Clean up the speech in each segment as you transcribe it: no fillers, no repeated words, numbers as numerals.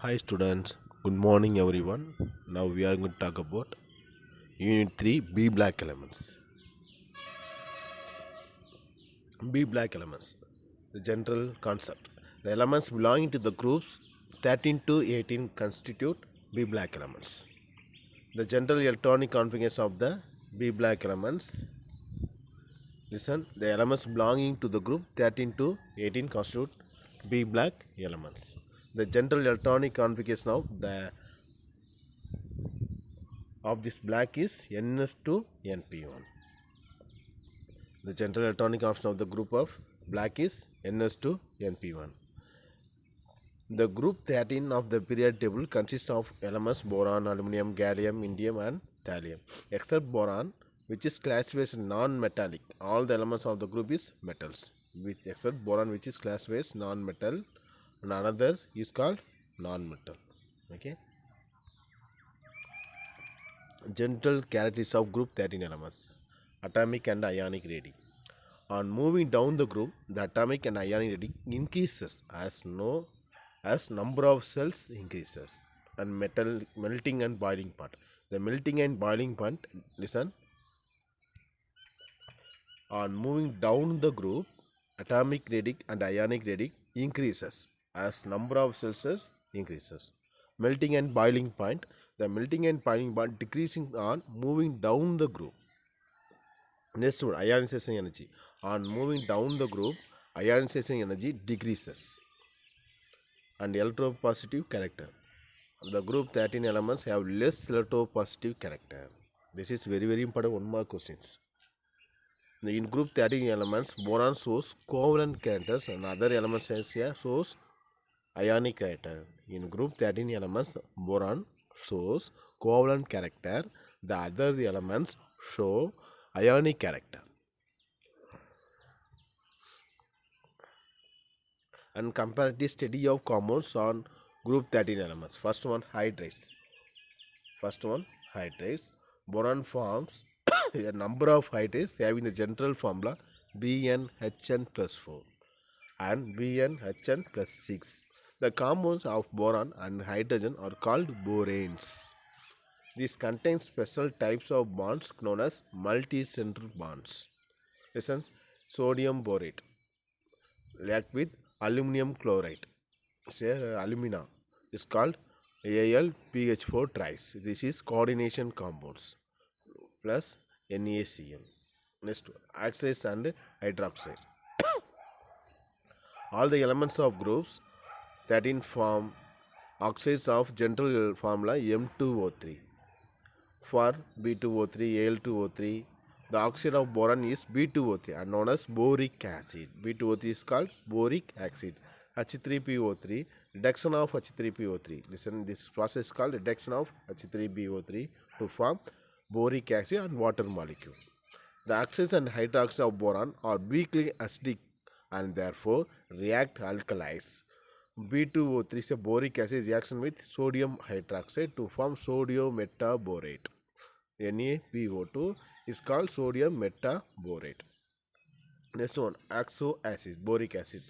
Hi students, good morning everyone. Now we are going to talk about Unit 3 B black elements. B black elements, the general concept. The elements belonging to the groups 13 to 18 constitute B black elements. The general electronic configuration of the B black elements. Listen, the elements belonging to the group 13 to 18 constitute B black elements. The general electronic configuration of this black is NS2 NP1. The general electronic option of the group of black is NS2 NP1. The group 13 of the periodic table consists of elements boron, aluminum, gallium, indium and thallium. Except boron, which is classified as non-metallic. All the elements of the group is metals. Except boron, which is classified as non-metal, and another is called non-metal. Okay. General characteristics of group 13 elements: atomic and ionic rating. On moving down the group, the atomic and ionic rating increases as number of cells increases, and melting and boiling point. The melting and boiling point, listen, on moving down the group, atomic rating and ionic rating increases as number of cells increases. Melting and boiling point, the melting and boiling point decreasing on moving down the group. Next one, ionization energy. On moving down the group, ionization energy decreases. And electropositive character. The group 13 elements have less electropositive character. This is very important 1 mark questions. In group 13 elements, boron shows covalent characters and other elements shows ionic character. In group 13 elements, boron shows covalent character. The other elements show ionic character. And comparative study of compounds on group 13 elements. First one, hydrates. Boron forms a number of hydrates having the general formula BnHn plus 4 and BnHn plus 6. The compounds of boron and hydrogen are called boranes. These contain special types of bonds known as multi-central bonds. Listen, sodium borate react with aluminum chloride, say alumina, is called AlPH4 tries. This is coordination compounds plus NaCl. Next, oxides and hydroxide. All the elements of groups 13 form oxides of general formula M2O3. For B2O3, Al2O3, the oxide of boron is B2O3 and known as boric acid. B2O3 is called boric acid. H3PO3, reduction of H3PO3. Listen, this process is called reduction of H3PO3 to form boric acid and water molecule. The oxides and hydroxides of boron are weakly acidic and therefore react alkalis. B2O3 is a boric acid reaction with sodium hydroxide to form sodium metaborate. NaPO2 is called sodium metaborate. Next one, oxo acid, boric acid.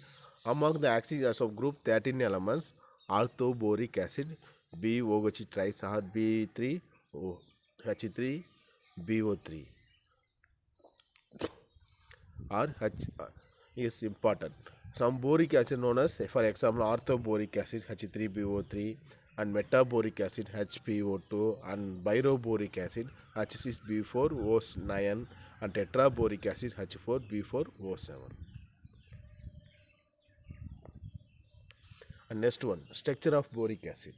Among the acids of group 13 elements, orthoboric acid, BOH tries or B3H3BO3 or H is important. Some boric acid known as, for example, orthoboric acid H3BO3 and metaboric acid HPO2 and pyroboric acid H6B4O9 and tetraboric acid H4B4O7. And next one, structure of boric acid.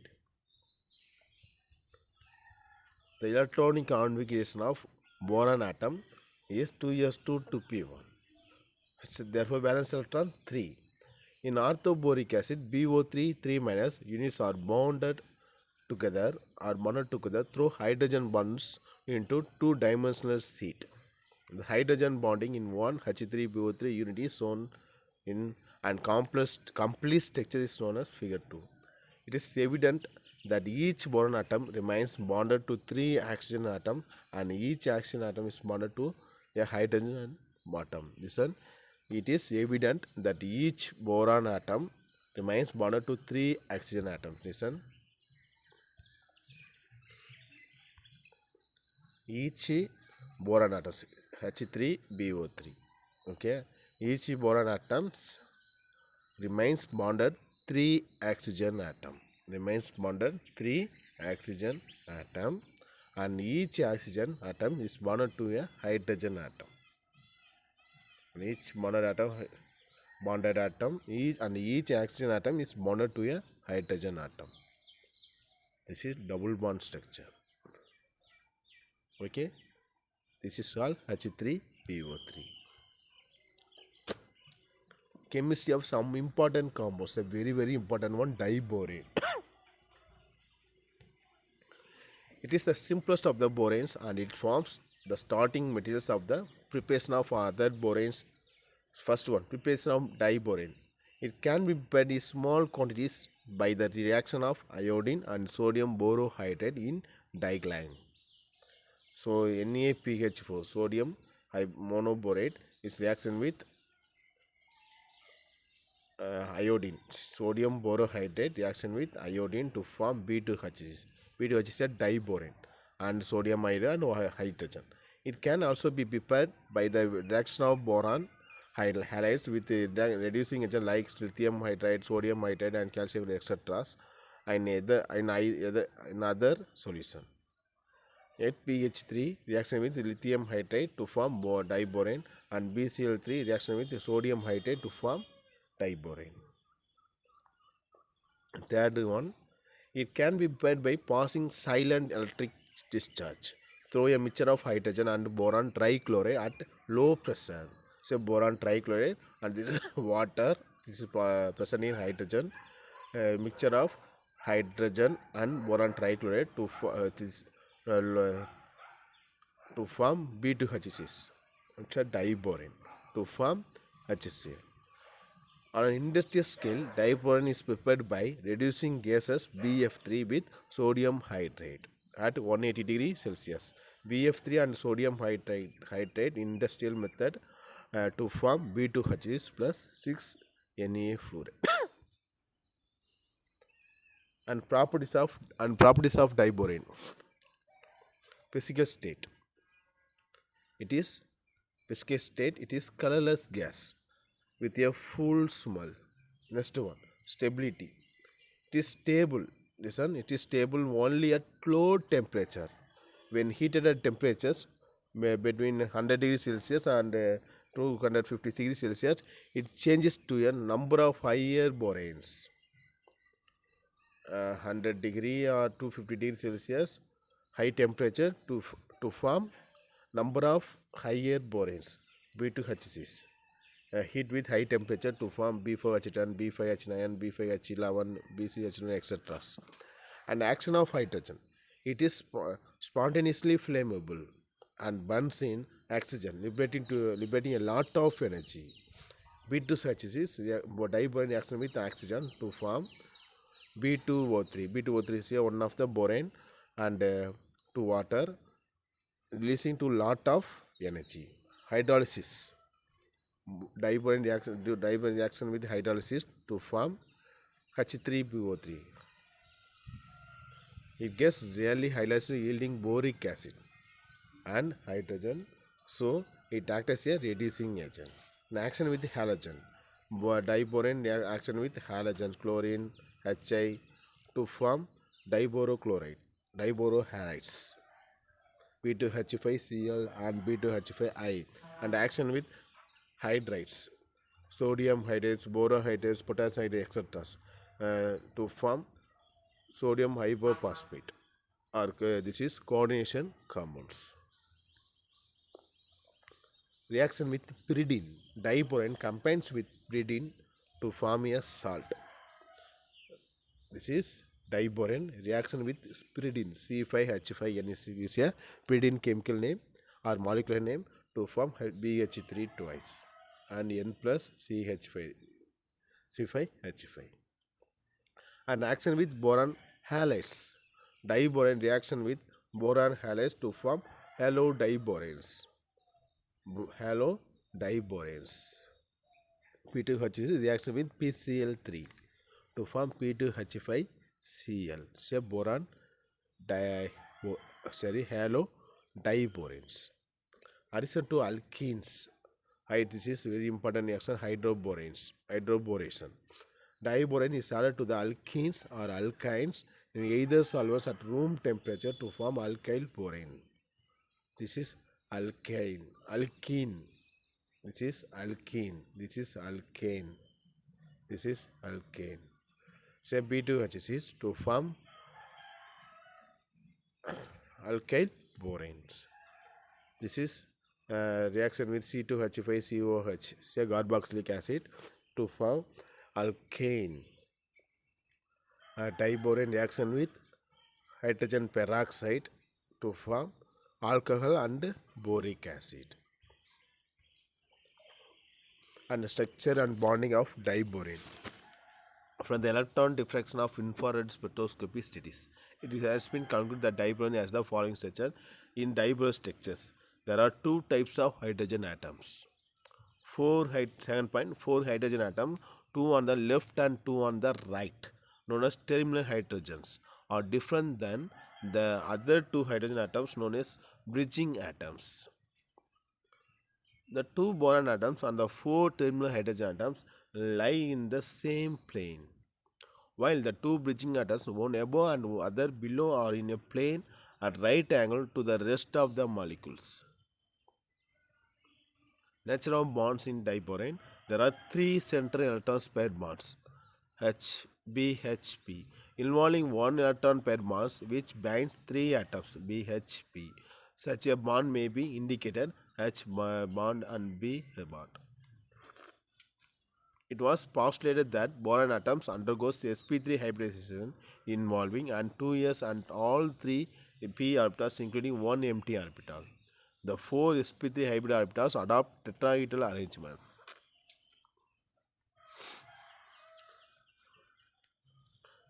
The electronic configuration of boron atom is 2s2 2p1. Therefore, valence electron 3. In orthoboric acid, BO3 3 minus units are bonded together through hydrogen bonds into two-dimensional sheet. The hydrogen bonding in one H3BO3 unit is shown in and complete structure is known as figure 2. It is evident that each boron atom remains bonded to 3 oxygen atoms and each oxygen atom is bonded to a hydrogen atom. Listen, it is evident that each boron atom remains bonded to 3 oxygen atoms. Listen. Each boron atoms H3BO3. Okay. Each boron atoms remains bonded 3 oxygen atom. Remains bonded 3 oxygen atom, and each oxygen atom is bonded to a hydrogen atom. And each bonded atom each oxygen atom is bonded to a hydrogen atom. This is double bond structure. Okay, this is all H3PO3. Chemistry of some important compounds, a very important one, diborane. It is the simplest of the boranes, and it forms the starting materials of the preparation of other boranes. First one, preparation of diborane. It can be prepared in small quantities by the reaction of iodine and sodium borohydride in diglycine. So NaPH4, sodium monoborate, is reaction with iodine. Sodium borohydride reaction with iodine to form B2H. B2H is a diborane and sodium iodide or hydrogen. It can also be prepared by the reaction of boron halides with reducing agent like lithium hydride, sodium hydride, and calcium, etc. in other solution. 8pH3 reaction with lithium hydride to form diborane, and BCl3 reaction with sodium hydride to form diborane. Third one, it can be prepared by passing silent electric discharge through a mixture of hydrogen and boron trichloride at low pressure. So boron trichloride, and this is water. This is present in hydrogen. Mixture of hydrogen and boron trichloride to form B2H6. It's a diborane to form HCl. On an industrial scale, diborane is prepared by reducing gases BF3 with sodium hydrate at 180 degrees Celsius. BF3 and sodium hydrate industrial method to form B2H plus 6 Na fluoride. and properties of diborane. Physical state. It is colorless gas with a full smell. Next one, stability. It is stable. Listen, it is stable only at low temperature. When heated at temperatures between 100 degrees Celsius and 250 degrees Celsius, it changes to a number of higher boranes. 100 degree or 250 degrees Celsius, high temperature to form number of higher boranes, B2H6. Heat with high temperature to form B4H10, B5H9, B5H11, BCH9, etc. And action of hydrogen. It is spontaneously flammable and burns in oxygen, liberating a lot of energy. B2H6 is diborane reaction with oxygen to form B2O3. B2O3 is one of the borane and to water, releasing to lot of energy. Hydrolysis. Diborane reaction with hydrolysis to form H3PO3. It gets really hydrolyzed yielding boric acid and hydrogen, so it acts as a reducing agent. An action with halogen. Diborane action with halogen, chlorine, Hi to form diborochloride, diborohalides, B2H5Cl and B2H5I, and action with hydrides, sodium hydrates, borohydrates, potassium hydrates, etc. To form sodium hypophosphate, or this is coordination compounds. Reaction with pyridine. Diborane combines with pyridine to form a salt. This is diborane reaction with pyridine, C5H5NH is a pyridine chemical name or molecular name to form BH3 twice and N plus CH5, C5H5. And action with boron halides. Diborane reaction with boron halides to form halodiboranes. Halodiboranes. P2H is reaction with PCl3 to form P2H5Cl. Say boron halo diboranes. Addition to alkenes. This is very important reaction, hydroboration. Diborane is added to the alkenes or alkynes in either solvents at room temperature to form alkyl borane. This is alkene. This is alkene. This is alkane. This is alkane. Say B2H6 to form alkyl boranes. This is reaction with C2H5COH, say carboxylic acid, to form alkane. Diborane reaction with hydrogen peroxide to form alcohol and boric acid. And structure and bonding of diborane. From the electron diffraction of infrared spectroscopy studies, it has been concluded that diborane has the following structure. In diboro structures, there are two types of hydrogen atoms. 7.4 hydrogen atoms, 2 on the left and 2 on the right, known as terminal hydrogens, are different than the other two hydrogen atoms known as bridging atoms. The two boron atoms and the 4 terminal hydrogen atoms lie in the same plane, while the two bridging atoms, one above and other below, are in a plane at right angle to the rest of the molecules. Nature of bonds in diborane. There are 3 central electron pair bonds, BHP, involving 1 electron pair bonds which binds 3 atoms, BHP. Such a bond may be indicated H bond and B bond. It was postulated that boron atoms undergoes sp3 hybridization involving and 2 s and all 3 p orbitals including 1 empty orbital. The 4 sp3 hybrid orbitals adopt tetrahedral arrangement.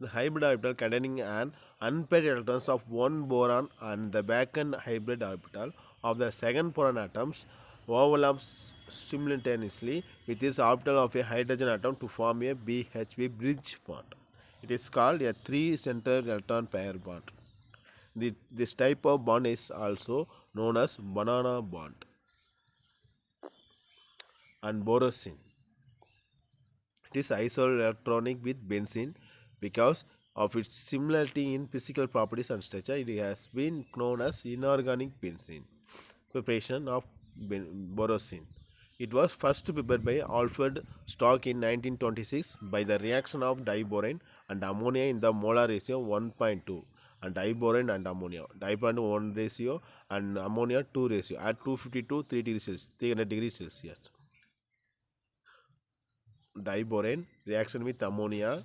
The hybrid orbital containing an unpaired electrons of 1 boron and the backend hybrid orbital of the second boron atoms overlaps simultaneously with this orbital of a hydrogen atom to form a BHP bridge bond. It is called a 3-centered electron pair bond. This type of bond is also known as banana bond. And borosine. It is isoelectronic with benzene because of its similarity in physical properties and structure. It has been known as inorganic benzene. Preparation of borosine. It was first prepared by Alfred Stock in 1926 by the reaction of diborane and ammonia in the molar ratio 1.2 and diborane and ammonia, diborane 1 ratio and ammonia 2 ratio at 252 300 degrees Celsius. Diborane reaction with ammonia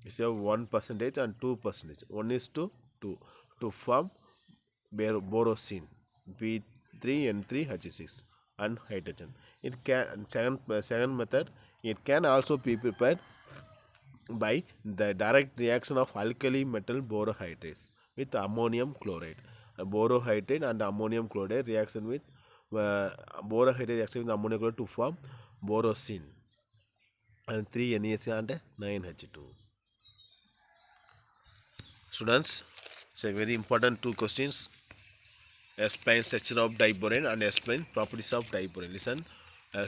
is a 1% and 2%, 1:2 to form borosine B3N3H6 and hydrogen. It can second method. It can also be prepared by the direct reaction of alkali metal borohydrates with ammonium chloride. Borohydrate and ammonium chloride reaction with borohydrate reaction with ammonium chloride to form borosine and 3 NaC and 9H2. Students, it's a very important 2 questions. Explain structure of diborane and explain properties of diborane. Listen,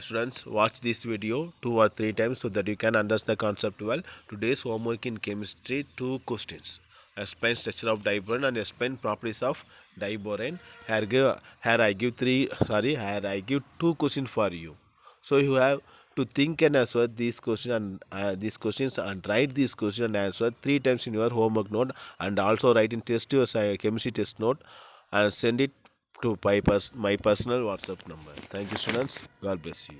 students, watch this video 2 or 3 times so that you can understand the concept well. Today's homework in chemistry, 2 questions. Explain structure of diborane and explain properties of diborane. Here I give 2 questions for you. So you have to think and answer these questions and write these questions and answer 3 times in your homework note, and also write in your chemistry test note and send it to my personal WhatsApp number. Thank you, students. God bless you.